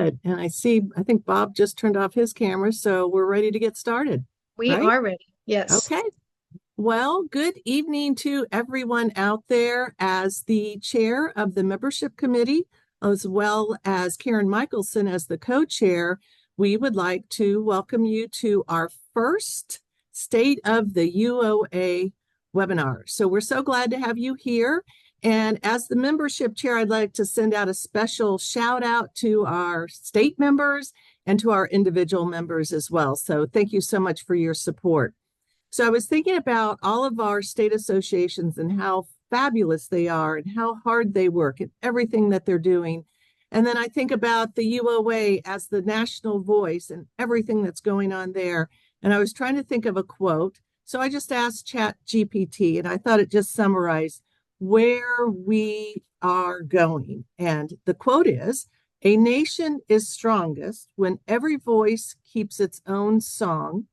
And I think Bob just turned off his camera, so we're ready to get started, We right? are ready. Yes. Okay. Well, good evening to everyone out there. As the chair of the membership committee, as well as Karen Michelson as the co-chair, we would like to welcome you to our first State of the UOA webinar. So we're so glad to have you here. And as the membership chair, I'd like to send out a special shout out to our state members and to our individual members as well. So thank you so much for your support. So I was thinking about all of our state associations and how fabulous they are and how hard they work and everything that they're doing. And then I think about the UOA as the national voice and everything that's going on there. And I was trying to think of a quote. So I just asked ChatGPT, and I thought it just summarized where we are going. And the quote is, "A nation is strongest when every voice keeps its own song,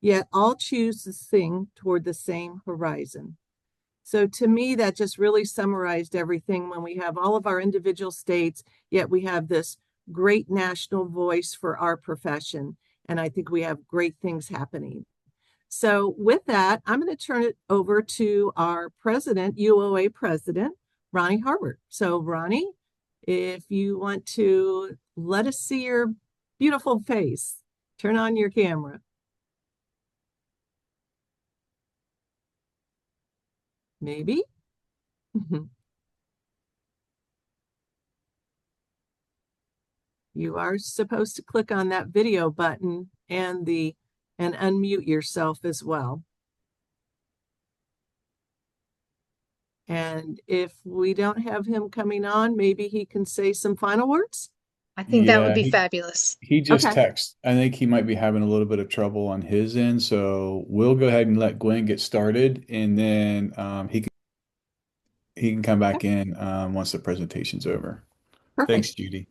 yet all choose to sing toward the same horizon." So to me, that just really summarized everything when we have all of our individual states, yet we have this great national voice for our profession. And I think we have great things happening. So with that, I'm going to turn it over to our president, UOA president, Ronnie Harbert. So Ronnie, if you want to let us see your beautiful face, turn on your camera. Maybe. You are supposed to click on that video button and unmute yourself as well. And if we don't have him coming on, maybe he can say some final words. I think that would be fabulous. He just Okay. texted. I think he might be having a little bit of trouble on his end, so we'll go ahead and let Gwen get started, and then he can come back in once the presentation's over. Perfect. Thanks, Judy.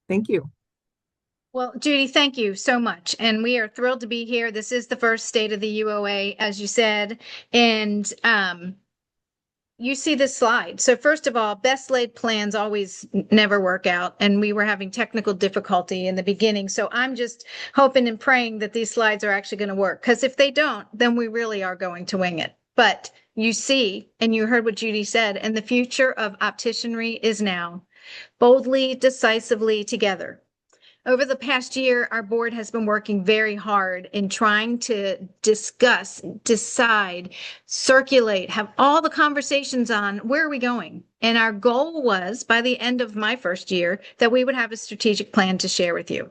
Thank you. Well, Judy, thank you so much. And we are thrilled to be here. This is the first State of the UOA, as you said. And you see this slide. So first of all, best laid plans always never work out. And we were having technical difficulty in the beginning. So I'm just hoping and praying that these slides are actually going to work. Because if they don't, then we really are going to wing it. But you see, and you heard what Judy said, and the future of opticianry is now. Boldly, decisively, together. Over the past year, our board has been working very hard in trying to discuss, decide, circulate, have all the conversations on where are we going. And our goal was, by the end of my first year, that we would have a strategic plan to share with you.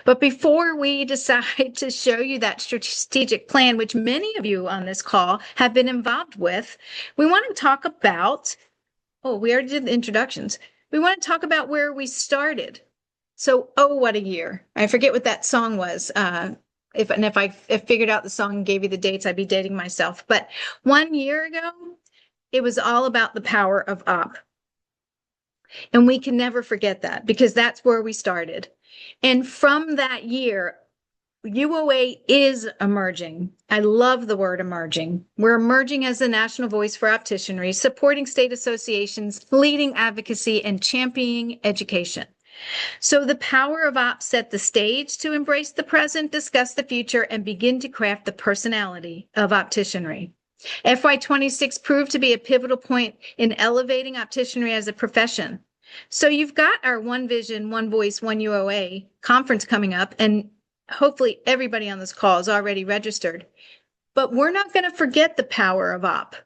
But before we decide to show you that strategic plan, which many of you on this call have been involved with, we want to talk about, we already did the introductions. We want to talk about where we started. So, what a year. I forget what that song was. If I figured out the song and gave you the dates, I'd be dating myself. But 1 year ago, it was all about the power of op. And we can never forget that because that's where we started. And from that year, UOA is emerging. I love the word emerging. We're emerging as the national voice for opticianry, supporting state associations, leading advocacy, and championing education. So the power of ops set the stage to embrace the present, discuss the future, and begin to craft the personality of opticianry. FY26 proved to be a pivotal point in elevating opticianry as a profession. So you've got our One Vision, One Voice, One UOA conference coming up, and hopefully everybody on this call is already registered. But we're not going to forget the power of op,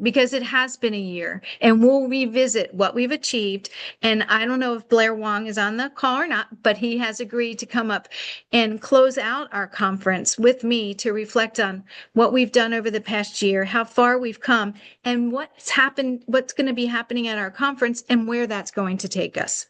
because it has been a year, and we'll revisit what we've achieved. And I don't know if Blair Wong is on the call or not, but he has agreed to come up and close out our conference with me to reflect on what we've done over the past year, how far we've come, and what's going to be happening at our conference and where that's going to take us.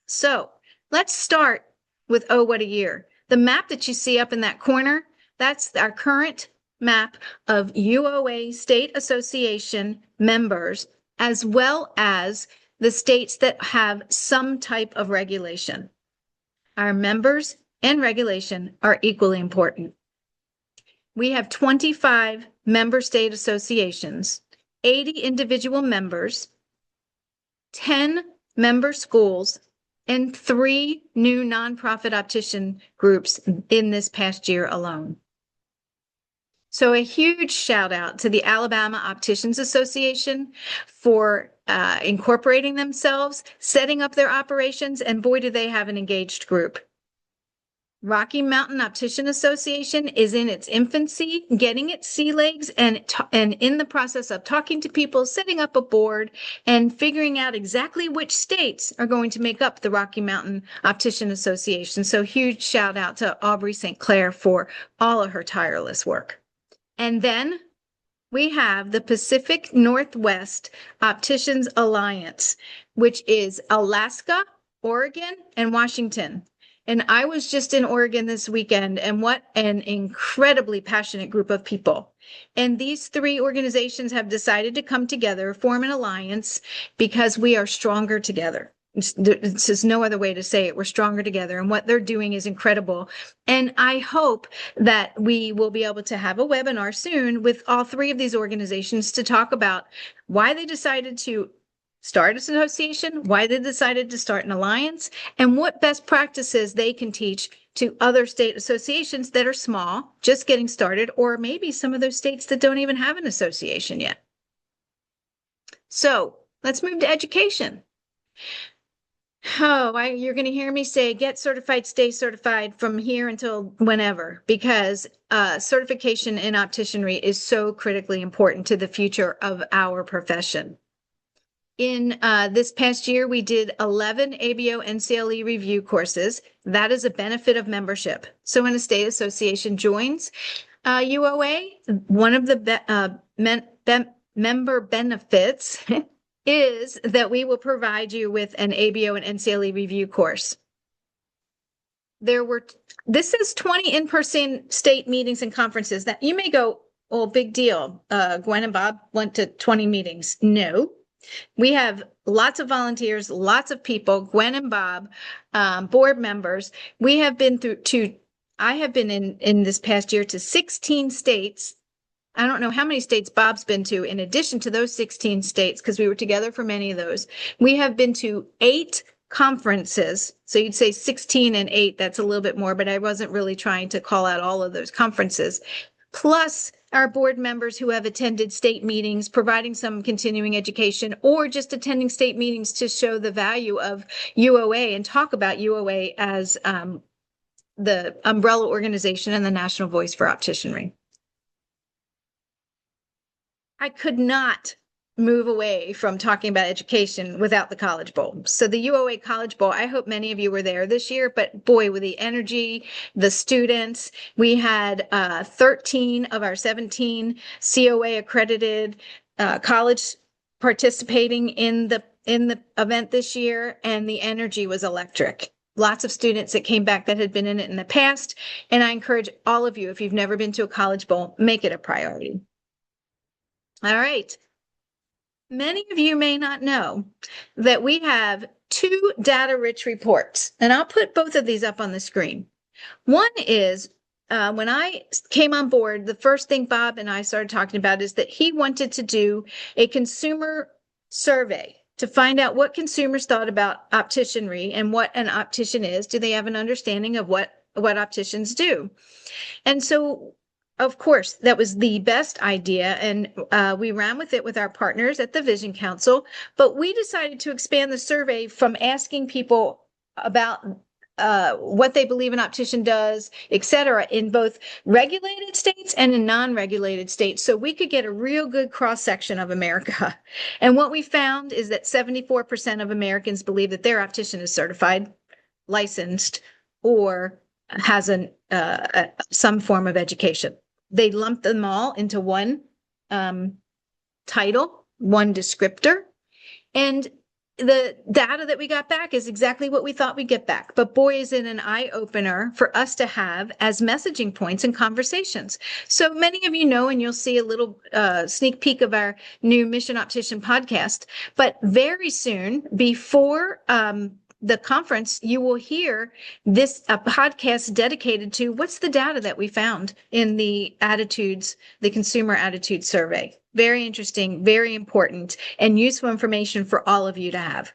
So let's start with what a year. The map that you see up in that corner, that's our current map of UOA State Association members, as well as the states that have some type of regulation. Our members and regulation are equally important. We have 25 member state associations, 80 individual members, 10 member schools, and 3 new nonprofit optician groups in this past year alone. So a huge shout out to the Alabama Opticians Association for incorporating themselves, setting up their operations, and boy, do they have an engaged group. Rocky Mountain Optician Association is in its infancy, getting its sea legs, and in the process of talking to people, setting up a board, and figuring out exactly which states are going to make up the Rocky Mountain Optician Association. So huge shout out to Aubrey St. Clair for all of her tireless work. And then we have the Pacific Northwest Opticians Alliance, which is Alaska, Oregon, and Washington. And I was just in Oregon this weekend, and what an incredibly passionate group of people. And these 3 organizations have decided to come together, form an alliance, because we are stronger together. This is no other way to say it. We're stronger together, and what they're doing is incredible. And I hope that we will be able to have a webinar soon with all 3 of these organizations to talk about why they decided to start an association, why they decided to start an alliance, and what best practices they can teach to other state associations that are small, just getting started, or maybe some of those states that don't even have an association yet. So let's move to education. Oh, you're going to hear me say, get certified, stay certified from here until whenever, because certification in opticianry is so critically important to the future of our profession. In this past year, we did 11 ABO NCLE review courses. That is a benefit of membership. So when a state association joins UOA, one of the member benefits is that we will provide you with an ABO and NCLE review course. This is 20 in-person state meetings and conferences. That you may go, oh, big deal. Gwen and Bob went to 20 meetings. No, we have lots of volunteers, lots of people, Gwen and Bob, board members. We have been I have been in this past year to 16 states. I don't know how many states Bob's been to in addition to those 16 states, because we were together for many of those. We have been to 8 conferences. So you'd say 16 and 8, that's a little bit more, but I wasn't really trying to call out all of those conferences. Plus our board members who have attended state meetings, providing some continuing education, or just attending state meetings to show the value of UOA and talk about UOA as the umbrella organization and the national voice for opticianry. I could not move away from talking about education without the College Bowl. So the UOA College Bowl, I hope many of you were there this year, but boy, with the energy, the students, we had 13 of our 17 COA accredited college participating in the event this year, and the energy was electric. Lots of students that came back that had been in it in the past, and I encourage all of you, if you've never been to a College Bowl, make it a priority. All right. Many of you may not know that we have 2 data-rich reports, and I'll put both of these up on the screen. One is when I came on board, the first thing Bob and I started talking about is that he wanted to do a consumer survey to find out what consumers thought about opticianry and what an optician is. Do they have an understanding of what opticians do? And so, of course, that was the best idea, and we ran with it with our partners at the Vision Council, but we decided to expand the survey from asking people about what they believe an optician does, et cetera, in both regulated states and in non-regulated states, so we could get a real good cross-section of America. And what we found is that 74% of Americans believe that their optician is certified, licensed, or has some form of education. They lumped them all into one title, one descriptor, and the data that we got back is exactly what we thought we'd get back. But boy, is it an eye-opener for us to have as messaging points in conversations. So many of you know, and you'll see a little sneak peek of our new Mission Optician podcast, but very soon, before the conference, you will hear this podcast dedicated to what's the data that we found in the consumer attitude survey. Very interesting, very important, and useful information for all of you to have.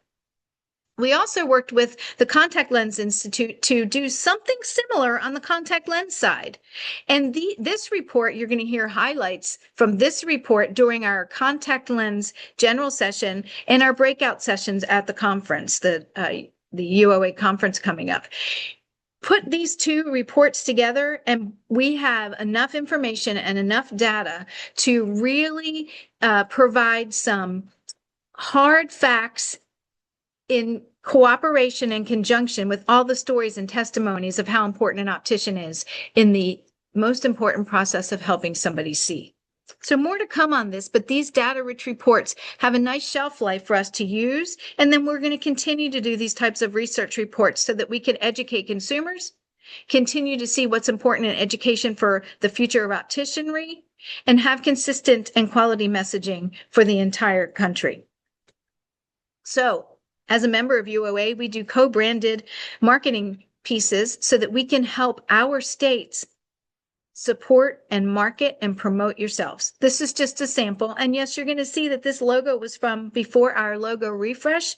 We also worked with the Contact Lens Institute to do something similar on the contact lens side. And this report, you're going to hear highlights from this report during our contact lens general session and our breakout sessions at the conference, the UOA conference coming up. Put these two reports together, and we have enough information and enough data to really provide some hard facts in cooperation and conjunction with all the stories and testimonies of how important an optician is in the most important process of helping somebody see. So more to come on this, but these data-rich reports have a nice shelf life for us to use, and then we're going to continue to do these types of research reports so that we can educate consumers, continue to see what's important in education for the future of opticianry, and have consistent and quality messaging for the entire country. So, as a member of UOA, we do co-branded marketing pieces so that we can help our states support and market and promote yourselves. This is just a sample. And yes, you're going to see that this logo was from before our logo refresh.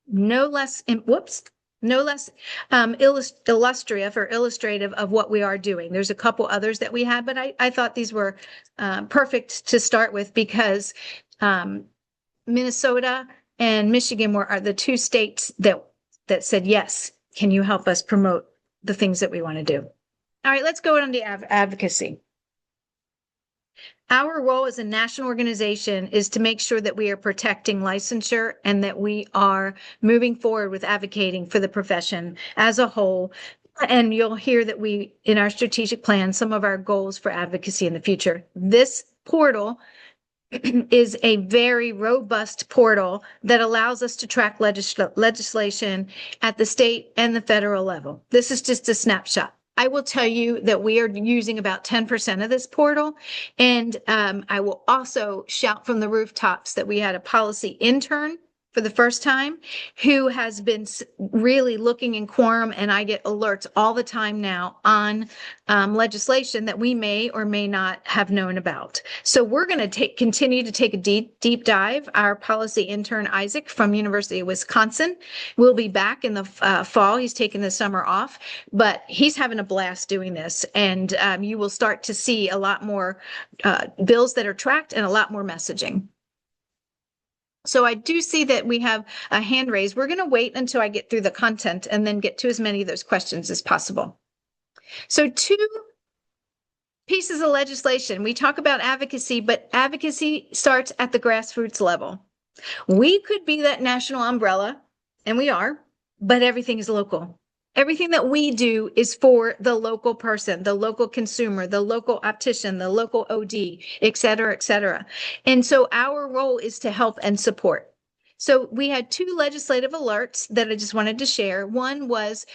No less illustrative or illustrative of what we are doing. There's a couple others that we had, but I thought these were perfect to start with because Minnesota and Michigan are the two states that said, yes, can you help us promote the things that we want to do? All right, let's go on to advocacy. Our role as a national organization is to make sure that we are protecting licensure and that we are moving forward with advocating for the profession as a whole. And you'll hear that we, in our strategic plan, some of our goals for advocacy in the future. This portal is a very robust portal that allows us to track legislation at the state and the federal level. This is just a snapshot. I will tell you that we are using about 10% of this portal. And I will also shout from the rooftops that we had a policy intern for the first time who has been really looking in quorum, and I get alerts all the time now on legislation that we may or may not have known about. So we're going to continue to take a deep dive. Our policy intern, Isaac from University of Wisconsin, will be back in the fall. He's taking the summer off, but he's having a blast doing this. And you will start to see a lot more bills that are tracked and a lot more messaging. So I do see that we have a hand raised. We're going to wait until I get through the content and then get to as many of those questions as possible. So 2 pieces of legislation. We talk about advocacy, but advocacy starts at the grassroots level. We could be that national umbrella, and we are, but everything is local. Everything that we do is for the local person, the local consumer, the local optician, the local OD, et cetera, et cetera. And so our role is to help and support. So we had 2 legislative alerts that I just wanted to share. One was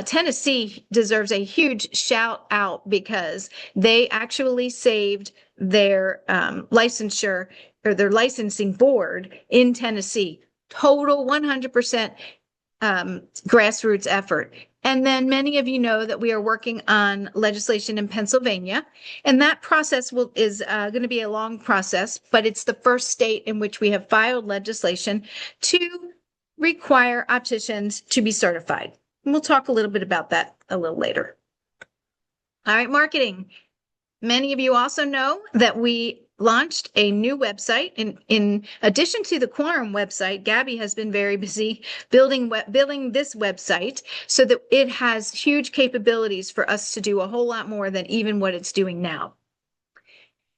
Tennessee deserves a huge shout out because they actually saved their licensure or their licensing board in Tennessee. Total 100% grassroots effort. And then many of you know that we are working on legislation in Pennsylvania, and that process is going to be a long process, but it's the first state in which we have filed legislation to require opticians to be certified. And we'll talk a little bit about that a little later. All right, marketing. Many of you also know that we launched a new website. In addition to the Quorum website, Gabby has been very busy building this website so that it has huge capabilities for us to do a whole lot more than even what it's doing now.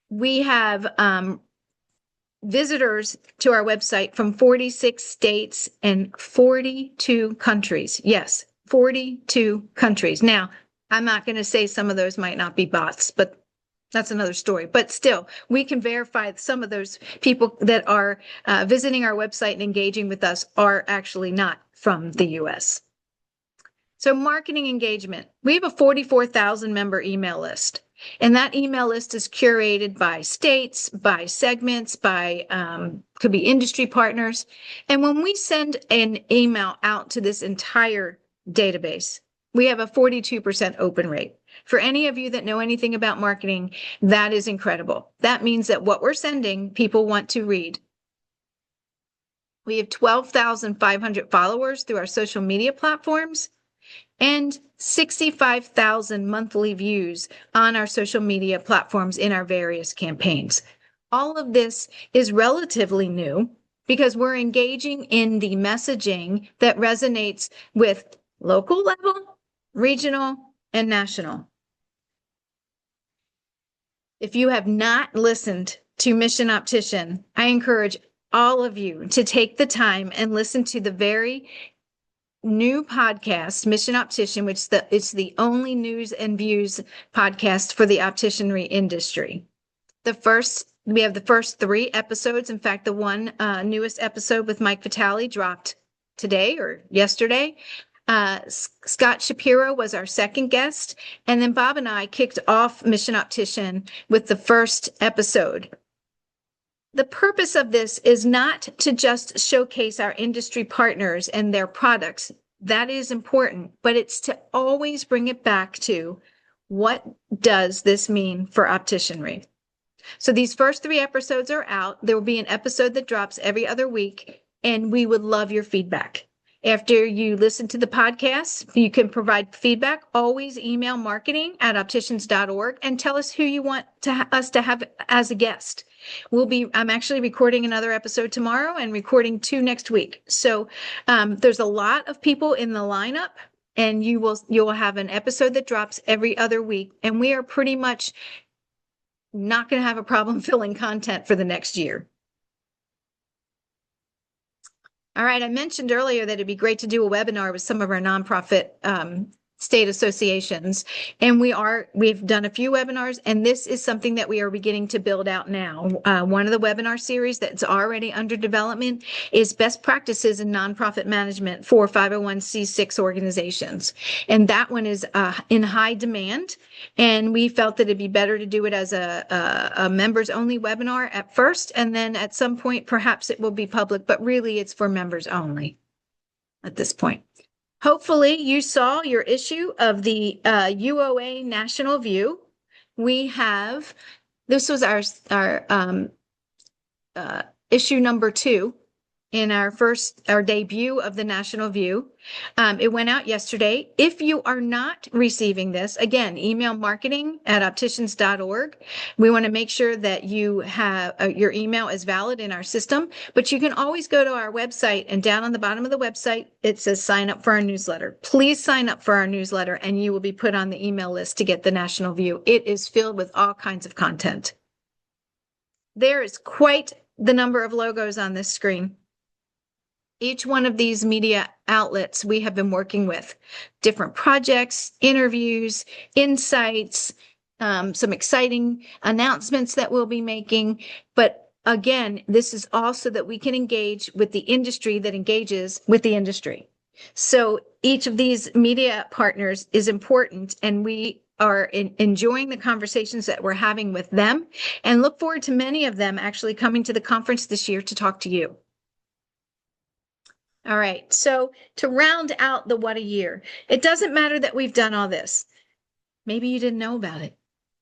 We have visitors to our website from 46 states and 42 countries. Yes, 42 countries. Now, I'm not going to say some of those might not be bots, but that's another story. But still, we can verify some of those people that are visiting our website and engaging with us are actually not from the US. So marketing engagement. We have a 44,000 member email list. And that email list is curated by states, by segments, by could be industry partners. And when we send an email out to this entire database, we have a 42% open rate. For any of you that know anything about marketing, that is incredible. That means that what we're sending, people want to read. We have 12,500 followers through our social media platforms and 65,000 monthly views on our social media platforms in our various campaigns. All of this is relatively new because we're engaging in the messaging that resonates with local level, regional, and national. If you have not listened to Mission Optician, I encourage all of you to take the time and listen to the very new podcast, Mission Optician, which it's the only news and views podcast for the opticianry industry. We have the first 3 episodes. In fact, the one newest episode with Mike Vitale dropped today or yesterday. Scott Shapiro was our second guest, and then Bob and I kicked off Mission Optician with the first episode. The purpose of this is not to just showcase our industry partners and their products. That is important, but it's to always bring it back to what does this mean for opticianry? So these first 3 episodes are out. There will be an episode that drops every other week, and we would love your feedback. After you listen to the podcast, you can provide feedback. Always email marketing@opticians.org and tell us who you want us to have as a guest. I'm actually recording another episode tomorrow and recording 2 next week. So there's a lot of people in the lineup, and you'll have an episode that drops every other week. And we are pretty much not going to have a problem filling content for the next year. All right, I mentioned earlier that it'd be great to do a webinar with some of our nonprofit state associations. And we've done a few webinars, and this is something that we are beginning to build out now. One of the webinar series that's already under development is best practices in nonprofit management for 501c6 organizations. And that one is in high demand. And we felt that it'd be better to do it as a members only webinar at first. And then at some point, perhaps it will be public, but really it's for members only at this point. Hopefully you saw your issue of the UOA National View. This was our issue number 2 in our debut of the National View. It went out yesterday. If you are not receiving this, again, email marketing@opticians.org. We want to make sure that you have your email is valid in our system, but you can always go to our website, and down on the bottom of the website, it says sign up for our newsletter. Please sign up for our newsletter and you will be put on the email list to get the National View. It is filled with all kinds of content. There is quite the number of logos on this screen. Each one of these media outlets we have been working with different projects, interviews, insights, some exciting announcements that we'll be making. But again, this is also that we can engage with the industry that engages with the industry. So each of these media partners is important, and we are enjoying the conversations that we're having with them, and look forward to many of them actually coming to the conference this year to talk to you. All right, so to round out the what a year, it doesn't matter that we've done all this. Maybe you didn't know about it.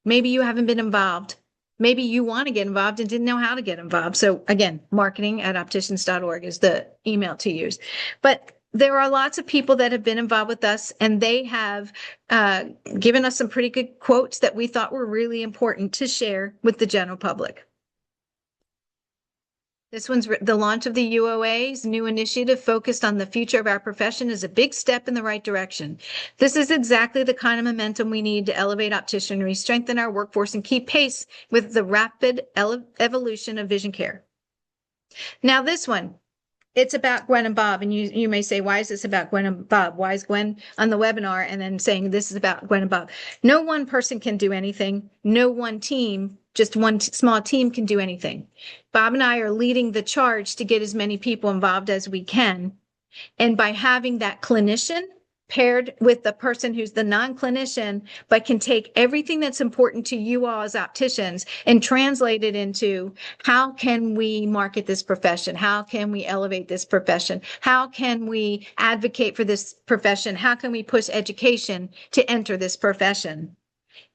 Maybe you haven't been involved. Maybe you want to get involved and didn't know how to get involved. So again, marketing@opticians.org is the email to use. But there are lots of people that have been involved with us, and they have given us some pretty good quotes that we thought were really important to share with the general public. This one's the launch of the UOA's new initiative focused on the future of our profession is a big step in the right direction. This is exactly the kind of momentum we need to elevate opticianry, strengthen our workforce, and keep pace with the rapid evolution of vision care. Now this one, it's about Gwen and Bob, and you may say, why is this about Gwen and Bob? Why is Gwen on the webinar and then saying this is about Gwen and Bob? No one person can do anything. No one team, just one small team can do anything. Bob and I are leading the charge to get as many people involved as we can. And by having that clinician paired with the person who's the non-clinician, but can take everything that's important to you all as opticians and translate it into how can we market this profession? How can we elevate this profession? How can we advocate for this profession? How can we push education to enter this profession?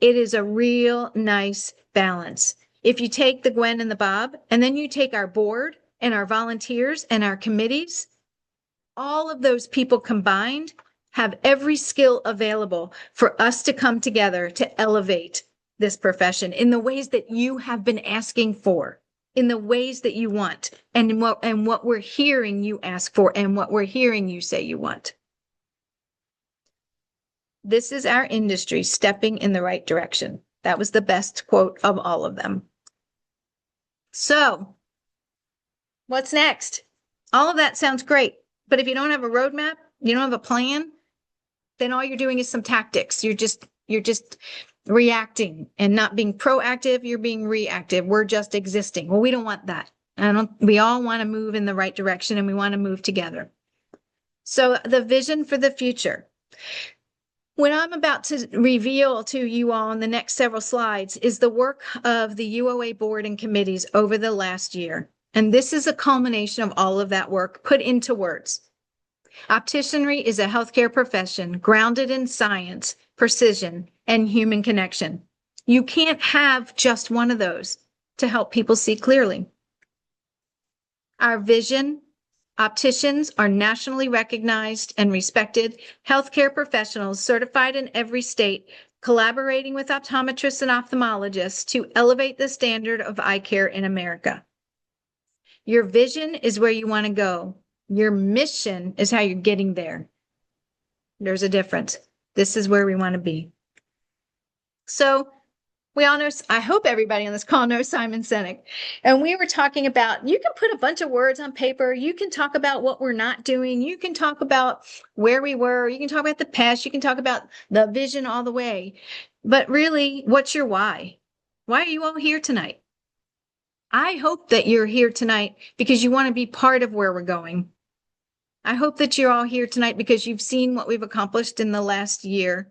It is a real nice balance. If you take the Gwen and the Bob, and then you take our board and our volunteers and our committees, all of those people combined have every skill available for us to come together to elevate this profession in the ways that you have been asking for, in the ways that you want, and what we're hearing you ask for, and what we're hearing you say you want. This is our industry stepping in the right direction. That was the best quote of all of them. So, what's next? All of that sounds great, but if you don't have a roadmap, you don't have a plan, then all you're doing is some tactics. You're just reacting and not being proactive. You're being reactive. We're just existing. Well, we don't want that. We all want to move in the right direction, and we want to move together. So the vision for the future. What I'm about to reveal to you all in the next several slides is the work of the UOA board and committees over the last year. And this is a culmination of all of that work put into words. Opticianry is a healthcare profession grounded in science, precision, and human connection. You can't have just one of those to help people see clearly. Our vision: opticians are nationally recognized and respected healthcare professionals certified in every state, collaborating with optometrists and ophthalmologists to elevate the standard of eye care in America. Your vision is where you want to go. Your mission is how you're getting there. There's a difference. This is where we want to be. So we all know, I hope everybody on this call knows Simon Sinek. And we were talking about, you can put a bunch of words on paper. You can talk about what we're not doing. You can talk about where we were. You can talk about the past. You can talk about the vision all the way. But really, what's your why? Why are you all here tonight? I hope that you're here tonight because you want to be part of where we're going. I hope that you're all here tonight because you've seen what we've accomplished in the last year,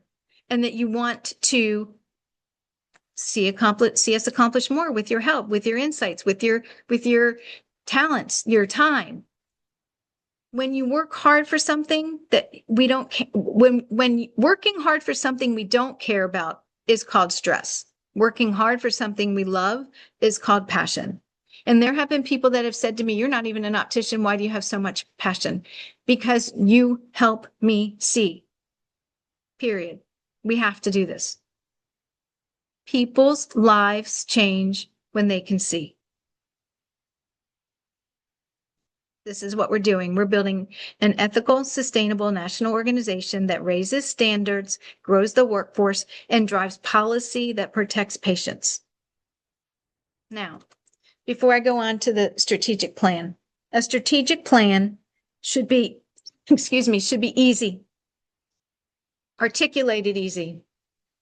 and that you want to see us accomplish more with your help, with your insights, with your talents, your time. When you work hard for something that we don't, when working hard for something we don't care about is called stress. Working hard for something we love is called passion. And there have been people that have said to me, "You're not even an optician. Why do you have so much passion?" Because you help me see. Period. We have to do this. People's lives change when they can see. This is what we're doing. We're building an ethical, sustainable national organization that raises standards, grows the workforce, and drives policy that protects patients. Now, before I go on to the strategic plan, a strategic plan should be easy, articulated easy.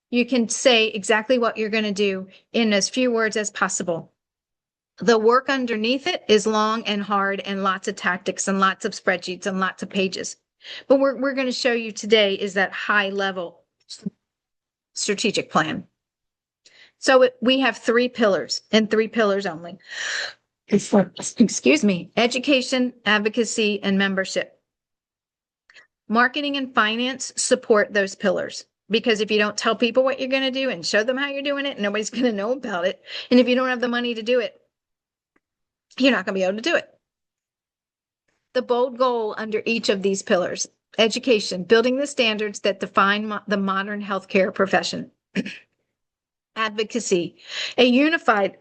You can say exactly what you're going to do in as few words as possible. The work underneath it is long and hard and lots of tactics and lots of spreadsheets and lots of pages. But what we're going to show you today is that high level strategic plan. So we have 3 pillars and 3 pillars only. Excuse me, education, advocacy, and membership. Marketing and finance support those pillars. Because if you don't tell people what you're going to do and show them how you're doing it, nobody's going to know about it. And if you don't have the money to do it, you're not going to be able to do it. The bold goal under each of these pillars: education, building the standards that define the modern healthcare profession. Advocacy, a unified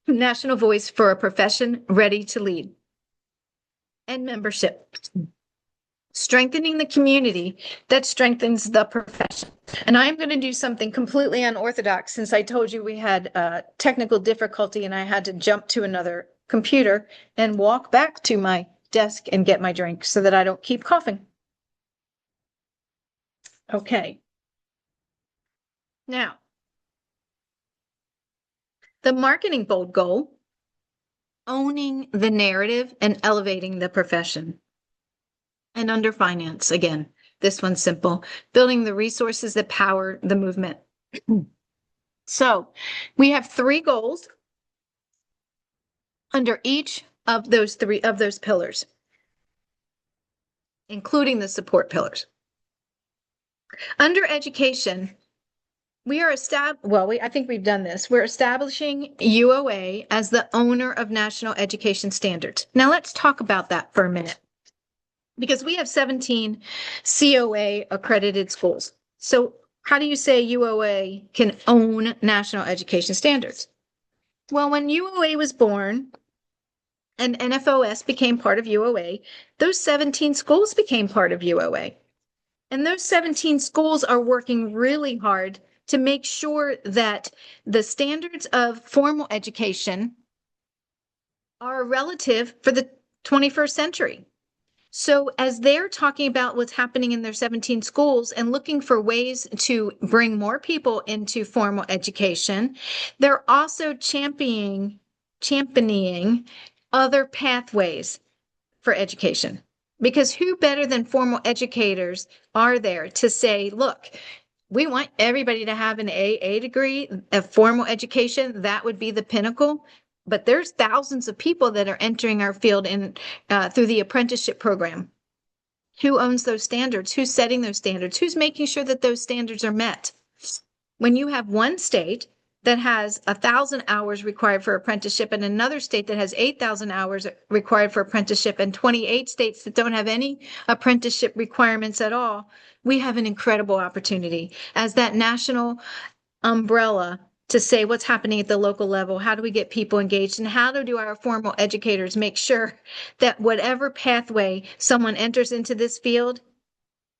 national voice for a profession ready to lead. And membership, strengthening the community that strengthens the profession. And I'm going to do something completely unorthodox, since I told you we had technical difficulty and I had to jump to another computer and walk back to my desk and get my drink so that I don't keep coughing. Okay. Now, the marketing bold goal: owning the narrative and elevating the profession. And under finance, again, this one's simple: building the resources that power the movement. So we have 3 goals under each of those pillars, including the support pillars. Under education, we are I think we've done this. We're establishing UOA as the owner of national education standards. Now let's talk about that for a minute, because we have 17 COA accredited schools. So how do you say UOA can own national education standards? Well, when UOA was born and NFOS became part of UOA, those 17 schools became part of UOA. And those 17 schools are working really hard to make sure that the standards of formal education are relative for the 21st century. So as they're talking about what's happening in their 17 schools and looking for ways to bring more people into formal education, they're also championing other pathways for education. Because who better than formal educators are there to say, look, we want everybody to have an AA degree, a formal education. That would be the pinnacle. But there's thousands of people that are entering our field through the apprenticeship program. Who owns those standards? Who's setting those standards? Who's making sure that those standards are met? When you have one state that has 1,000 hours required for apprenticeship and another state that has 8,000 hours required for apprenticeship and 28 states that don't have any apprenticeship requirements at all, we have an incredible opportunity as that national umbrella to say what's happening at the local level. How do we get people engaged, and how do our formal educators make sure that whatever pathway someone enters into this field,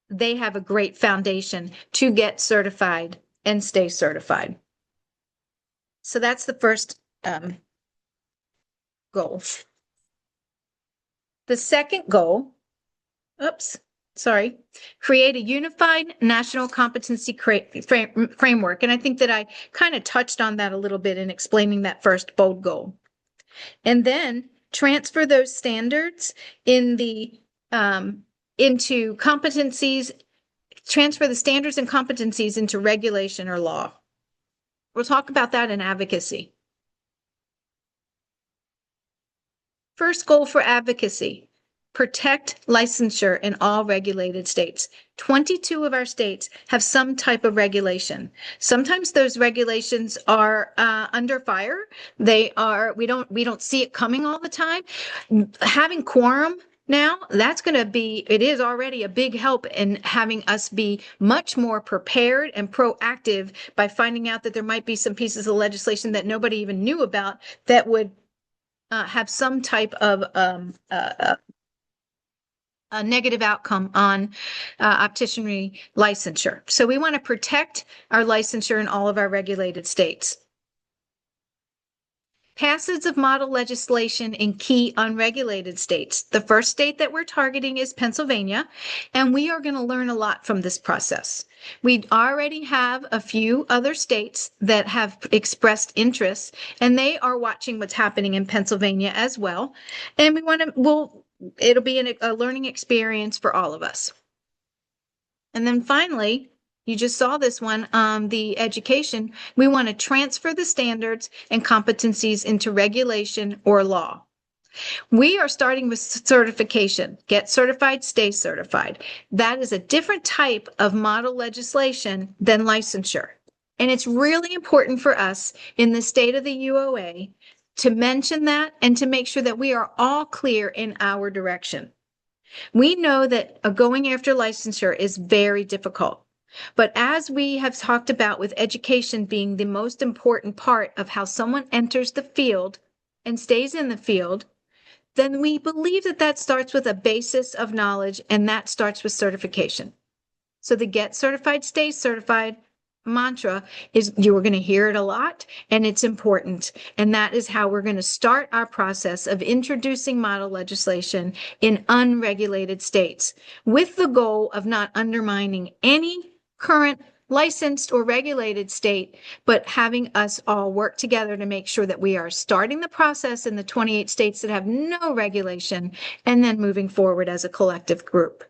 they have a great foundation to get certified and stay certified. So that's the first goal. The second goal, create a unified national competency framework. And I think that I kind of touched on that a little bit in explaining that first bold goal. And then transfer those standards into competencies, transfer the standards and competencies into regulation or law. We'll talk about that in advocacy. First goal for advocacy, protect licensure in all regulated states. 22 of our states have some type of regulation. Sometimes those regulations are under fire. We don't see it coming all the time. Having quorum now, it is already a big help in having us be much more prepared and proactive by finding out that there might be some pieces of legislation that nobody even knew about that would have some type of a negative outcome on opticianry licensure. So we want to protect our licensure in all of our regulated states. Passage of model legislation in key unregulated states. The first state that we're targeting is Pennsylvania, and we are going to learn a lot from this process. We already have a few other states that have expressed interest, and they are watching what's happening in Pennsylvania as well. And it'll be a learning experience for all of us. And then finally, you just saw this one, the education. We want to transfer the standards and competencies into regulation or law. We are starting with certification. Get certified, stay certified. That is a different type of model legislation than licensure. And it's really important for us in the state of the UOA to mention that and to make sure that we are all clear in our direction. We know that going after licensure is very difficult. But as we have talked about with education being the most important part of how someone enters the field and stays in the field, then we believe that starts with a basis of knowledge, and that starts with certification. So the get certified, stay certified mantra you are going to hear it a lot, and it's important. And that is how we're going to start our process of introducing model legislation in unregulated states, with the goal of not undermining any current licensed or regulated state, but having us all work together to make sure that we are starting the process in the 28 states that have no regulation, and then moving forward as a collective group.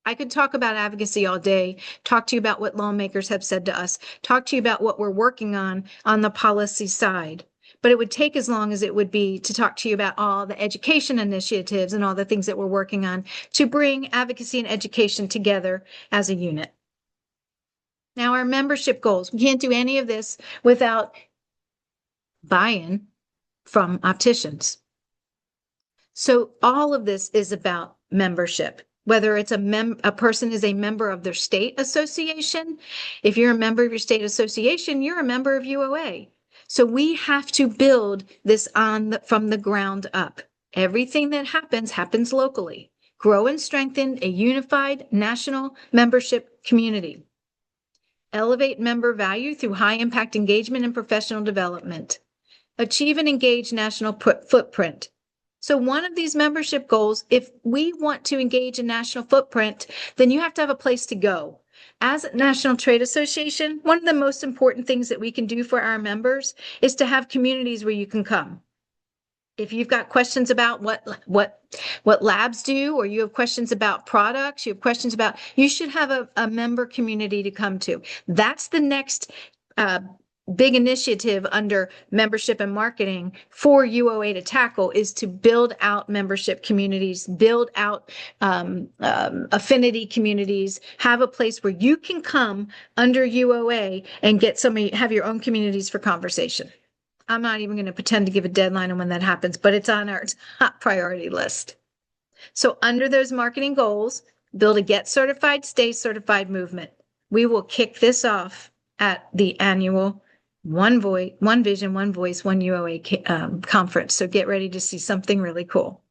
I could talk about advocacy all day, talk to you about what lawmakers have said to us, talk to you about what we're working on the policy side. But it would take as long as it would be to talk to you about all the education initiatives and all the things that we're working on to bring advocacy and education together as a unit. Now, our membership goals, we can't do any of this without buy-in from opticians. So all of this is about membership, whether it's a person is a member of their state association. If you're a member of your state association, you're a member of UOA. So we have to build this from the ground up. Everything that happens locally. Grow and strengthen a unified national membership community. Elevate member value through high impact engagement and professional development. Achieve and engage national footprint. So one of these membership goals, if we want to engage a national footprint, then you have to have a place to go. As a National Trade Association, one of the most important things that we can do for our members is to have communities where you can come. If you've got questions about what labs do, or you have questions about products, you have questions about, you should have a member community to come to. That's the next big initiative under membership and marketing for UOA to tackle, is to build out membership communities, build out affinity communities, have a place where you can come under UOA and have your own communities for conversation. I'm not even going to pretend to give a deadline on when that happens, but it's on our top priority list. So under those marketing goals, build a get certified, stay certified movement. We will kick this off at the annual One Vision, One Voice, One UOA conference. So get ready to see something really cool.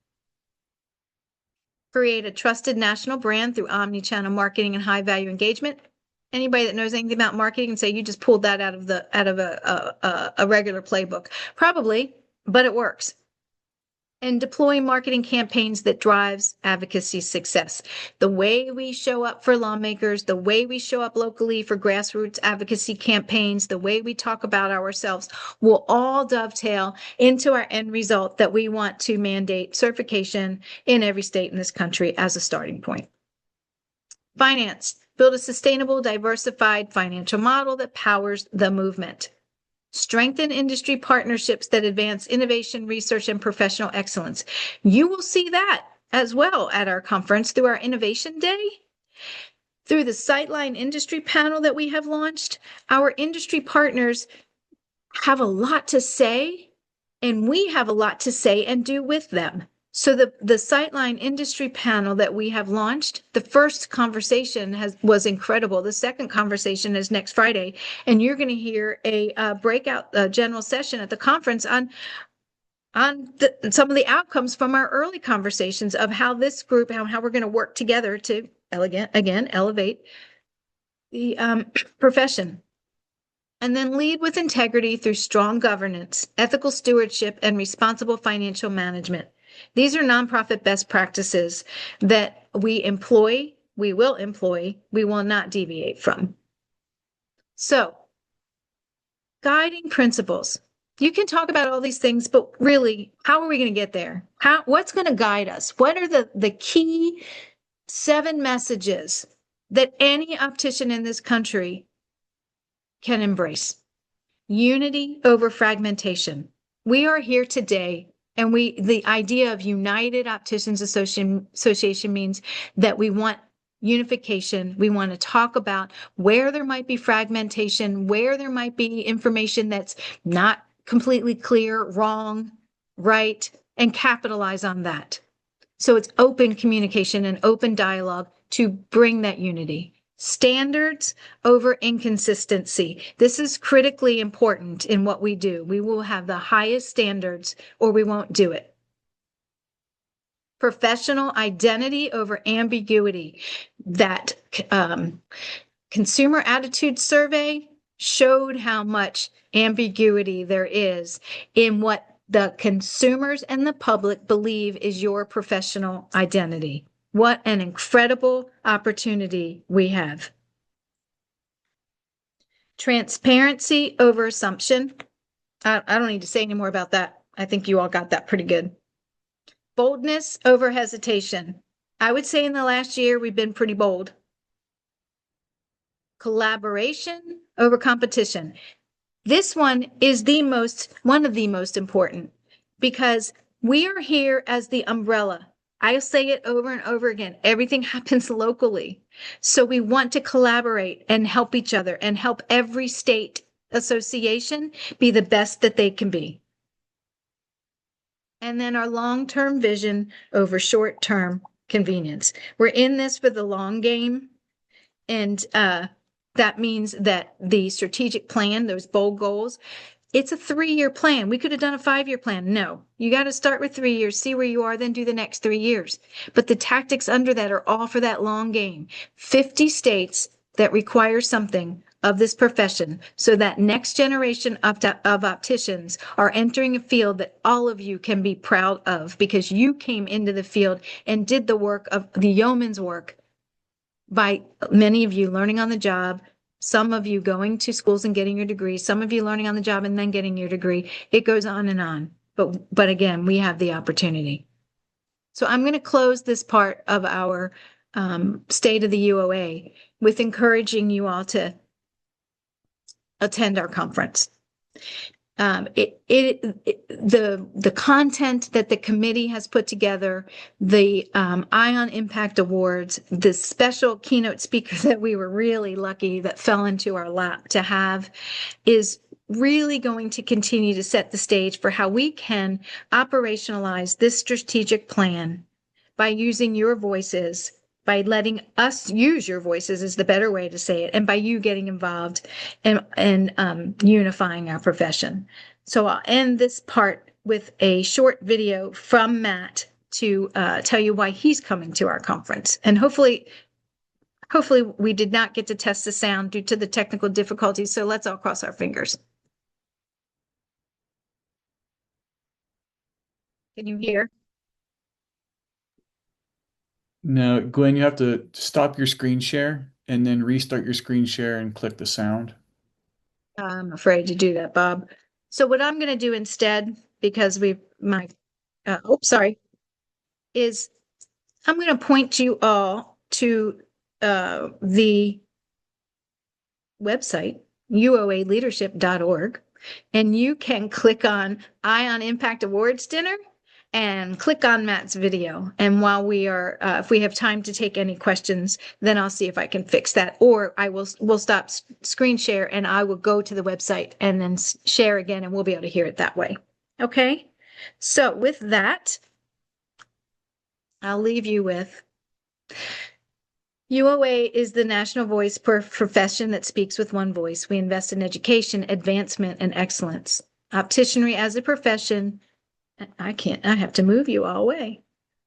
Create a trusted national brand through omni-channel marketing and high value engagement. Anybody that knows anything about marketing can say you just pulled that out of a regular playbook. Probably, but it works. And deploy marketing campaigns that drives advocacy success. The way we show up for lawmakers, the way we show up locally for grassroots advocacy campaigns, the way we talk about ourselves will all dovetail into our end result that we want to mandate certification in every state in this country as a starting point. Finance. Build a sustainable, diversified financial model that powers the movement. Strengthen industry partnerships that advance innovation, research, and professional excellence. You will see that as well at our conference through our Innovation Day. Through the Sightline Industry Panel that we have launched, our industry partners have a lot to say, and we have a lot to say and do with them. So the Sightline Industry Panel that we have launched, the first conversation was incredible. The second conversation is next Friday, and you're going to hear a breakout general session at the conference on some of the outcomes from our early conversations of how this group, how we're going to work together to elevate the profession. And then lead with integrity through strong governance, ethical stewardship, and responsible financial management. These are nonprofit best practices that we will not deviate from. So, guiding principles. You can talk about all these things, but really, how are we going to get there? What's going to guide us? What are the key 7 messages that any optician in this country can embrace? Unity over fragmentation. We are here today, and the idea of United Opticians Association means that we want unification. We want to talk about where there might be fragmentation, where there might be information that's not completely clear, wrong, right, and capitalize on that. So it's open communication and open dialogue to bring that unity. Standards over inconsistency. This is critically important in what we do. We will have the highest standards or we won't do it. Professional identity over ambiguity. That consumer attitude survey showed how much ambiguity there is in what the consumers and the public believe is your professional identity. What an incredible opportunity we have. Transparency over assumption. I don't need to say any more about that. I think you all got that pretty good. Boldness over hesitation. I would say in the last year, we've been pretty bold. Collaboration over competition. This one is one of the most important because we are here as the umbrella. I'll say it over and over again. Everything happens locally. So we want to collaborate and help each other and help every state association be the best that they can be. And then our long-term vision over short-term convenience. We're in this for the long game. And that means that the strategic plan, those bold goals, it's a 3-year plan. We could have done a 5-year plan. No, you got to start with 3 years, see where you are, then do the next 3 years. But the tactics under that are all for that long game. 50 states that require something of this profession, so that next generation of opticians are entering a field that all of you can be proud of, because you came into the field and did the work of the yeoman's work by many of you learning on the job, some of you going to schools and getting your degree, some of you learning on the job and then getting your degree. It goes on and on. But again, we have the opportunity. So I'm going to close this part of our State of the UOA with encouraging you all to attend our conference. The content that the committee has put together, the Ion Impact Awards, the special keynote speaker that we were really lucky that fell into our lap to have, is really going to continue to set the stage for how we can operationalize this strategic plan by using your voices, by letting us use your voices is the better way to say it, and by you getting involved and unifying our profession. So I'll end this part with a short video from Matt to tell you why he's coming to our conference. And hopefully we did not get to test the sound due to the technical difficulties, so let's all cross our fingers. Can you hear? No, Gwen, you have to stop your screen share and then restart your screen share and click the sound. I'm afraid to do that, Bob. So what I'm going to do instead, because is I'm going to point you all to the website, uoaleadership.org, and you can click on Ion Impact Awards Dinner and click on Matt's video. And while we are, if we have time to take any questions, then I'll see if I can fix that, or we'll stop screen share and I will go to the website and then share again, and we'll be able to hear it that way. Okay. So with that, I'll leave you with UOA is the national voice per profession that speaks with one voice. We invest in education, advancement, and excellence. Opticianry as a profession, I have to move you all away.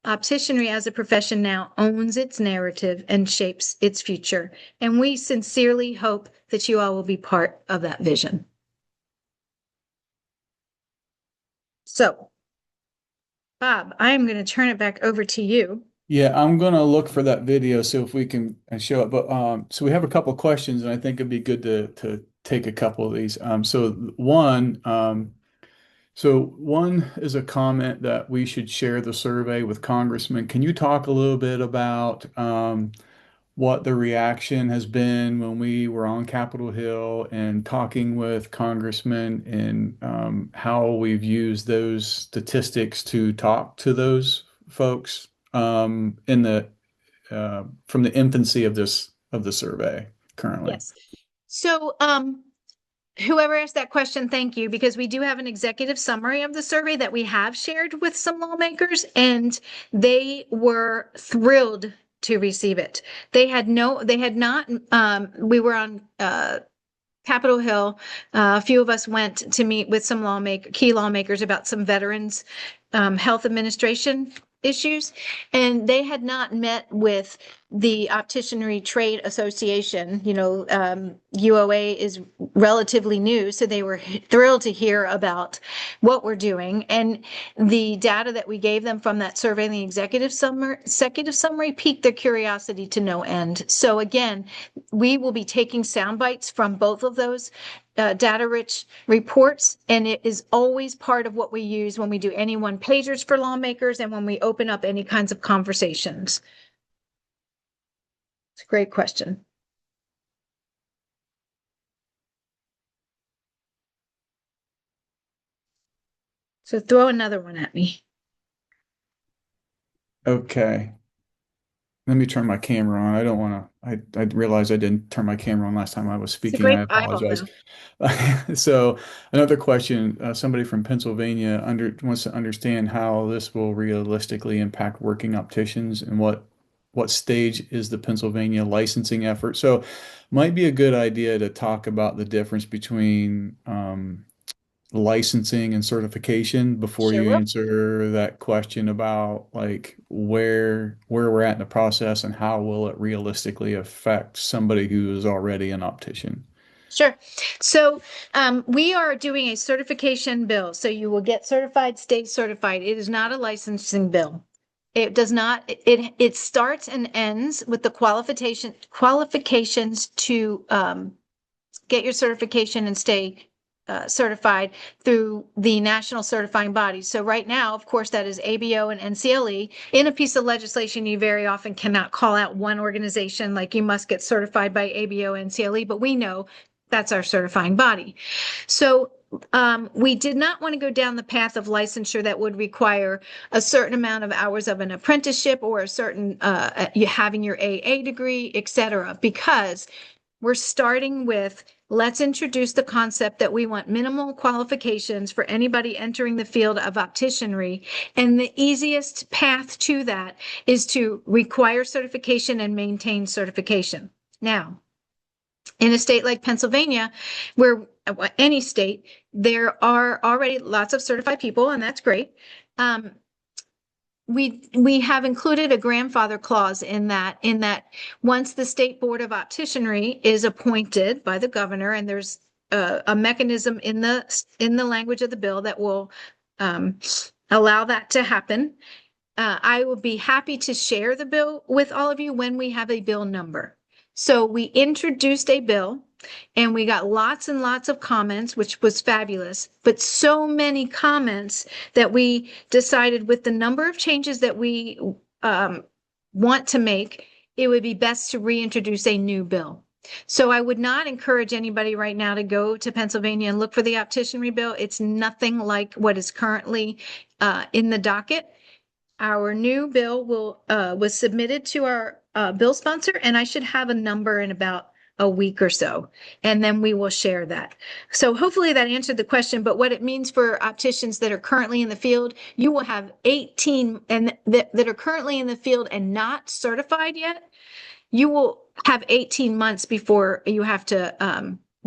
Opticianry as a profession now owns its narrative and shapes its future. And we sincerely hope that you all will be part of that vision. So, Bob, I'm going to turn it back over to you. Yeah, I'm gonna look for that video, so if we can show it. But so we have a couple of questions, and I think it'd be good to take a couple of these. So one is a comment that we should share the survey with congressmen. Can you talk a little bit about what the reaction has been when we were on Capitol Hill and talking with congressmen, and how we've used those statistics to talk to those folks from the infancy of the survey currently? Yes. So, whoever asked that question, thank you, because we do have an executive summary of the survey that we have shared with some lawmakers, and they were thrilled to receive it. They had not, we were on Capitol Hill. A few of us went to meet with some key lawmakers about some veterans health administration issues, and they had not met with the Opticianry Trade Association. UOA is relatively new, so they were thrilled to hear about what we're doing, and the data that we gave them from that survey and the executive summary piqued their curiosity to no end. So again, we will be taking sound bites from both of those data-rich reports, and it is always part of what we use when we do any one-pagers for lawmakers and when we open up any kinds of conversations. It's a great question. So throw another one at me. Okay. Let me turn my camera on. I don't want to, I realized I didn't turn my camera on last time I was It's a speaking. I great eyeball apologize. though. So another question, somebody from Pennsylvania wants to understand how this will realistically impact working opticians and what stage is the Pennsylvania licensing effort. So might be a good idea to talk about the difference between licensing and certification before Sure you will. answer that question about like where we're at in the process and how will it realistically affect somebody who is already an optician. Sure. So we are doing a certification bill. So you will get certified, state certified. It is not a licensing bill. It does not, it starts and ends with the qualifications to get your certification and stay certified through the national certifying bodies. So right now, of course, that is ABO and NCLE. In a piece of legislation, you very often cannot call out one organization like you must get certified by ABO and NCLE, but we know that's our certifying body. So we did not want to go down the path of licensure that would require a certain amount of hours of an apprenticeship or a certain you having your AA degree, et cetera, because we're starting with let's introduce the concept that we want minimal qualifications for anybody entering the field of opticianry. And the easiest path to that is to require certification and maintain certification. Now, in a state like Pennsylvania, where any state, there are already lots of certified people, and that's great. We have included a grandfather clause in that once the State Board of Opticianry is appointed by the governor, and there's a mechanism in the language of the bill that will allow that to happen. I will be happy to share the bill with all of you when we have a bill number. So we introduced a bill and we got lots and lots of comments, which was fabulous, but so many comments that we decided with the number of changes that we want to make, it would be best to reintroduce a new bill. So I would not encourage anybody right now to go to Pennsylvania and look for the opticianry bill. It's nothing like what is currently in the docket. Our new bill was submitted to our bill sponsor, and I should have a number in about a week or so, and then we will share that. So hopefully that answered the question, but what it means for opticians that are currently in the field, you will have 18 and that are currently in the field and not certified yet. You will have 18 months before you have to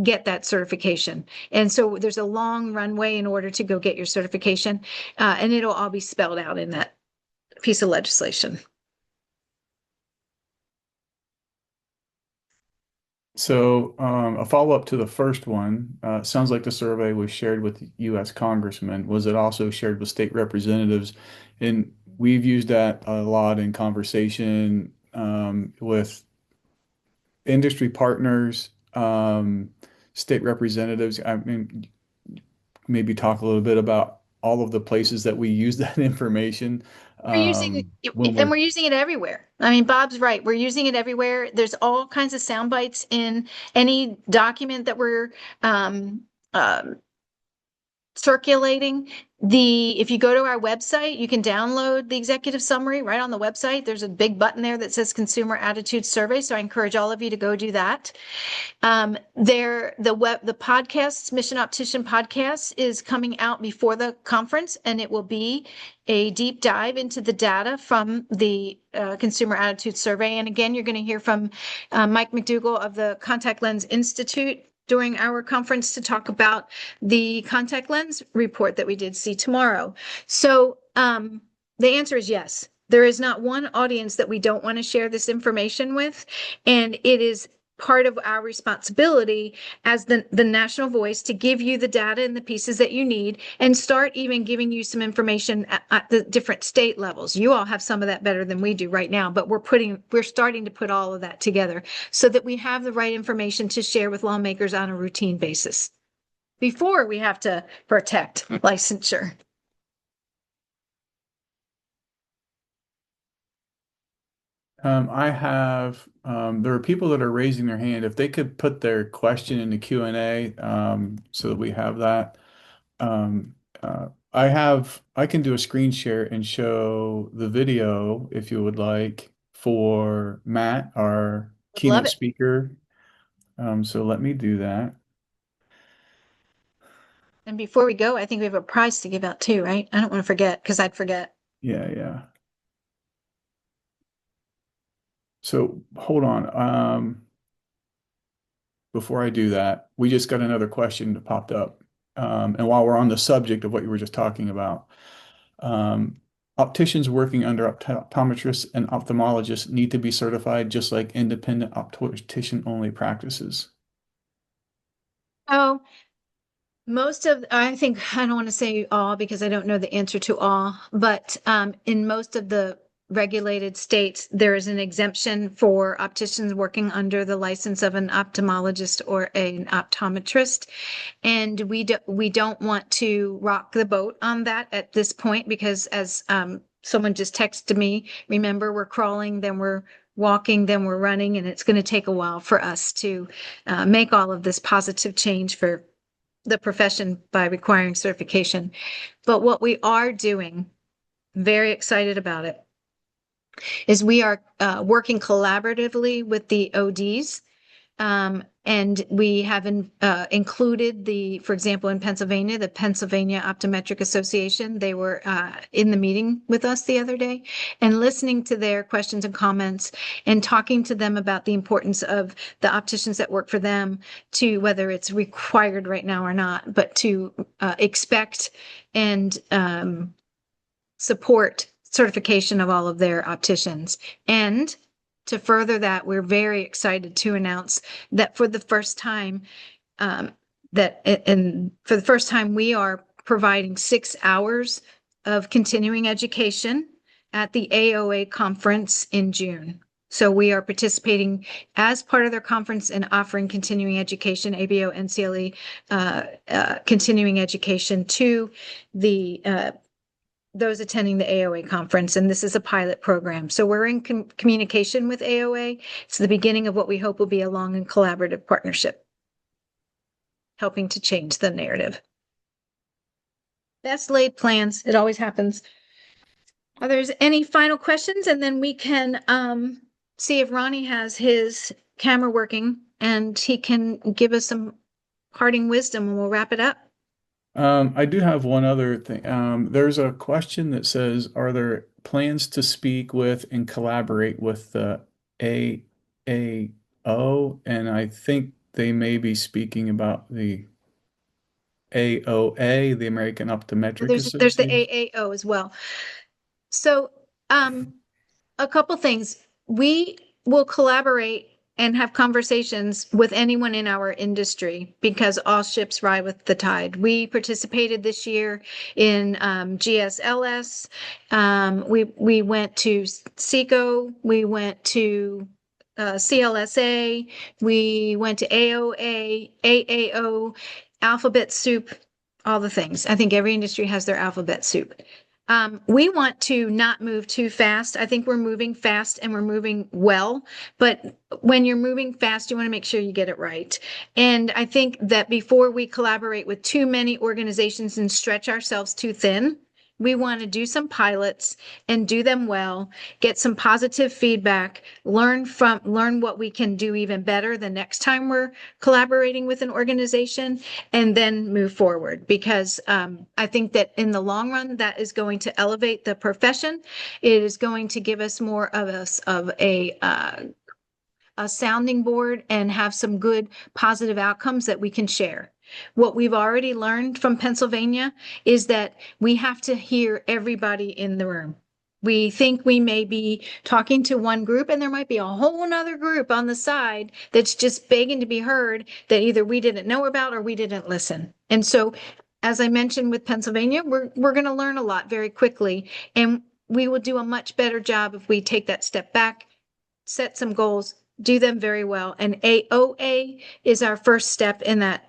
get that certification. And so there's a long runway in order to go get your certification, and it'll all be spelled out in that piece of legislation. So a follow-up to the first one, sounds like the survey was shared with U.S. congressmen. Was it also shared with state representatives? And we've used that a lot in conversation with industry partners, state representatives. I mean, maybe talk a little bit about all of the places that we use that information We're using when and we're we're using it everywhere. I mean, Bob's right. We're using it everywhere. There's all kinds of sound bites in any document that we're um, um, circulating. If you go to our website, you can download the executive summary right on the website. There's a big button there that says Consumer Attitude Survey. So I encourage all of you to go do that. The podcast, Mission Optician podcast, is coming out before the conference, and it will be a deep dive into the data from the Consumer Attitude Survey. And again, you're going to hear from Mike McDougall of the Contact Lens Institute during our conference to talk about the contact lens report that we did see tomorrow. So the answer is yes. There is not one audience that we don't want to share this information with, and it is part of our responsibility as the national voice to give you the data and the pieces that you need and start even giving you some information at the different state levels. You all have some of that better than we do right now, but we're starting to put all of that together so that we have the right information to share with lawmakers on a routine basis before we have to protect licensure. There are people that are raising their hand. If they could put their question in the Q&A, so that we have that. Um, I can do a screen share and show the video if you would like for Matt, our Would love keynote it. speaker. So let me do that. And before we go, I think we have a prize to give out too, right? I don't want to forget because I'd forget. Yeah, yeah. So hold on. Before I do that, we just got another question that popped up. And while we're on the subject of what you were just talking about, um, opticians working under optometrists and ophthalmologists need to be certified just like independent optician-only practices. Oh, I think, I don't want to say all because I don't know the answer to all, but in most of the regulated states, there is an exemption for opticians working under the license of an ophthalmologist or an optometrist. And we don't want to rock the boat on that at this point because as someone just texted me, remember, we're crawling, then we're walking, then we're running, and it's going to take a while for us to make all of this positive change for the profession by requiring certification. But what we are doing, very excited about it, is we are working collaboratively with the ODs. And we have included for example, in Pennsylvania, the Pennsylvania Optometric Association. They were in the meeting with us the other day and listening to their questions and comments and talking to them about the importance of the opticians that work for them to, whether it's required right now or not, but to expect and support certification of all of their opticians. And to further that, we're very excited to announce that for the first time, we are providing 6 hours of continuing education at the AOA conference in June. So we are participating as part of their conference and offering continuing education, ABO, NCLE, continuing education to the those attending the AOA conference, and this is a pilot program. So we're in communication with AOA. It's the beginning of what we hope will be a long and collaborative partnership, helping to change the narrative. Best laid plans. It always happens. Are there any final questions? And then we can see if Ronnie has his camera working and he can give us some parting wisdom and we'll wrap it up. I do have one other thing. There's a question that says, are there plans to speak with and collaborate with the AAO? And I think they may be speaking about the AOA, the American Optometric There's the Association. AAO as well. So a couple things. We will collaborate and have conversations with anyone in our industry because all ships ride with the tide. We participated this year in GSLS. We went to SECO. We went to CLSA. We went to AOA, AAO, Alphabet Soup, all the things. I think every industry has their alphabet soup. We want to not move too fast. I think we're moving fast and we're moving well, but when you're moving fast, you want to make sure you get it right. And I think that before we collaborate with too many organizations and stretch ourselves too thin, we want to do some pilots and do them well, get some positive feedback, learn what we can do even better the next time we're collaborating with an organization, and then move forward. Because I think that in the long run, that is going to elevate the profession. It is going to give us more of a sounding board and have some good positive outcomes that we can share. What we've already learned from Pennsylvania is that we have to hear everybody in the room. We think we may be talking to one group and there might be a whole nother group on the side that's just begging to be heard that either we didn't know about or we didn't listen. And so, as I mentioned with Pennsylvania, we're going to learn a lot very quickly, and we will do a much better job if we take that step back, set some goals, do them very well. And AOA is our first step in that,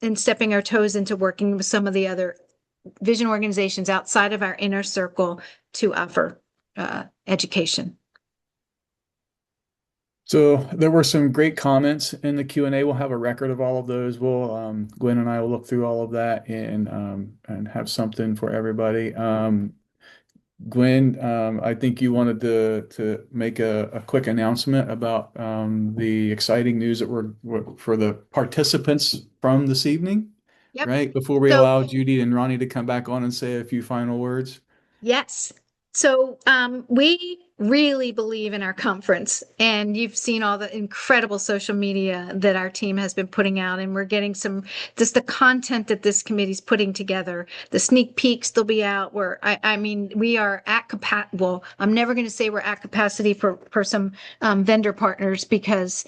in stepping our toes into working with some of the other vision organizations outside of our inner circle to offer education. So there were some great comments in the Q&A. We'll have a record of all of those. We'll Gwen and I will look through all of that and have something for everybody. Gwen, I think you wanted to make a quick announcement about the exciting news that we're for the participants from this evening, Yep. right? Before we So allow Judy and Ronnie to come back on and say a few final words. yes. So we really believe in our conference, and you've seen all the incredible social media that our team has been putting out, and we're getting just the content that this committee's putting together. The sneak peeks they'll be out. I mean, we are at capacity. Well, I'm never going to say we're at capacity for some vendor partners because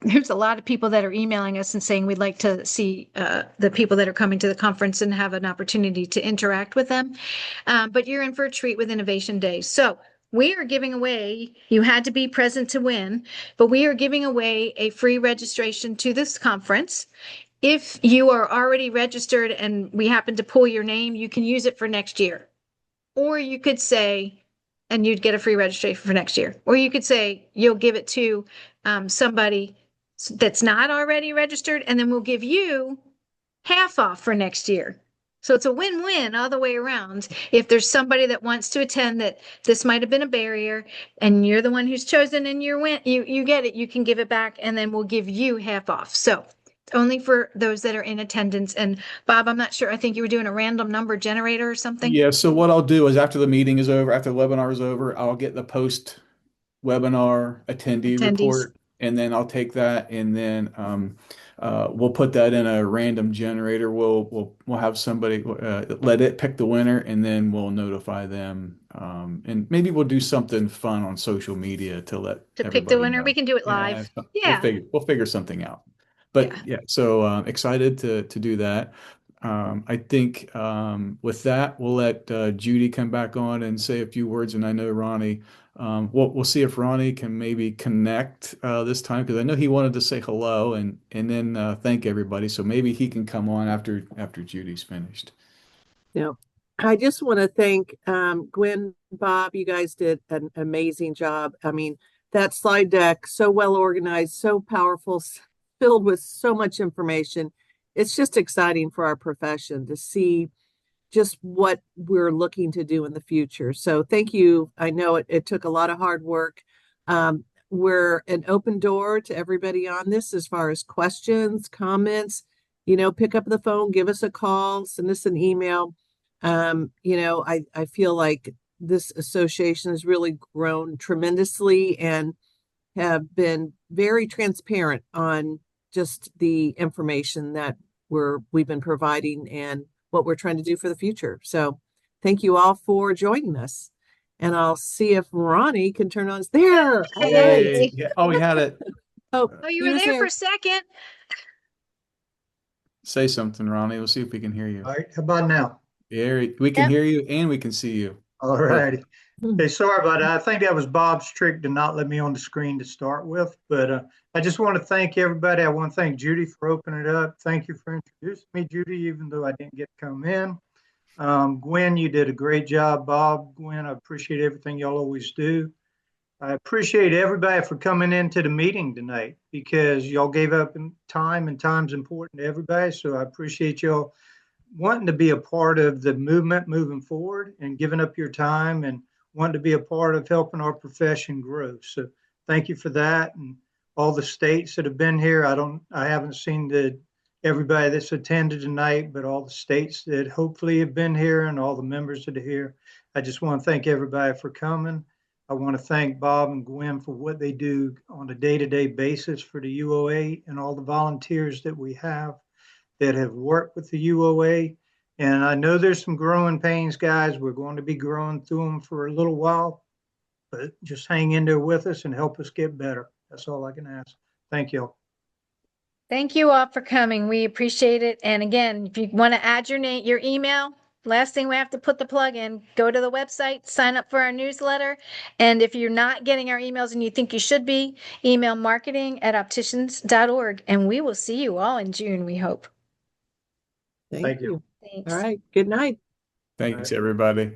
there's a lot of people that are emailing us and saying we'd like to see the people that are coming to the conference and have an opportunity to interact with them. But you're in for a treat with Innovation Day. So we are giving away, you had to be present to win, but we are giving away a free registration to this conference. If you are already registered and we happen to pull your name, you can use it for next year. Or you could say, and you'd get a free registration for next year. Or you could say you'll give it to somebody that's not already registered, and then we'll give you half off for next year. So it's a win-win all the way around. If there's somebody that wants to attend that this might have been a barrier and you're the one who's chosen and you get it, you can give it back and then we'll give you half off. So it's only for those that are in attendance. And Bob, I'm not sure. I think you were doing a random number generator or something. Yeah, so what I'll do is after the meeting is over, after the webinar is over, I'll get the post webinar attendee Attendees. report, and then I'll take that and then we'll put that in a random generator. We'll have somebody let it pick the winner, and then we'll notify them. And maybe we'll do something fun on social media to let To pick the everybody winner. We know. can do it Yeah, live. so Yeah. we'll figure something out. But Yeah. yeah, so excited to do that. I think with that, we'll let Judy come back on and say a few words. And I know Ronnie, we'll see if Ronnie can maybe connect this time because I know he wanted to say hello and then thank everybody. So maybe he can come on after Judy's finished. Yeah. I just want to thank Gwen, Bob. You guys did an amazing job. I mean, that slide deck, so well organized, so powerful, filled with so much information. It's just exciting for our profession to see just what we're looking to do in the future. So thank you. I know it took a lot of hard work. We're an open door to everybody on this as far as questions, comments, pick up the phone, give us a call, send us an email. I feel like this association has really grown tremendously and have been very transparent on just the information that we've been providing and what we're trying to do for the future. So thank you all for joining us. And I'll see if Ronnie can turn on there. All right. Yeah. Oh, we had it. Oh, You he were was there for a second. Say something, Ronnie. We'll see if we can hear you. All right, how about now? Yeah, we can Yep. hear you and we can see you. All righty. Hey, sorry about that. I think that was Bob's trick to not let me on the screen to start with, but I just want to thank everybody. I want to thank Judy for opening it up. Thank you for introducing me, Judy, even though I didn't get to come in. Gwen, you did a great job. Bob, Gwen, I appreciate everything y'all always do. I appreciate everybody for coming into the meeting tonight because y'all gave up time, and time's important to everybody. So I appreciate y'all wanting to be a part of the movement moving forward and giving up your time and wanting to be a part of helping our profession grow. So thank you for that. And all the states that have been here. I haven't seen everybody that's attended tonight, but all the states that hopefully have been here and all the members that are here. I just want to thank everybody for coming. I want to thank Bob and Gwen for what they do on a day-to-day basis for the UOA and all the volunteers that we have that have worked with the UOA. And I know there's some growing pains, guys. We're going to be growing through them for a little while, but just hang in there with us and help us get better. That's all I can ask. Thank you. Thank you all for coming. We appreciate it. And again, if you want to add your name, your email, last thing we have to put the plug in, go to the website, sign up for our newsletter. And if you're not getting our emails and you think you should be, email marketing@opticians.org. And we will see you all in June, we hope. Thank you. Thanks. All right. Good night. Thanks, everybody.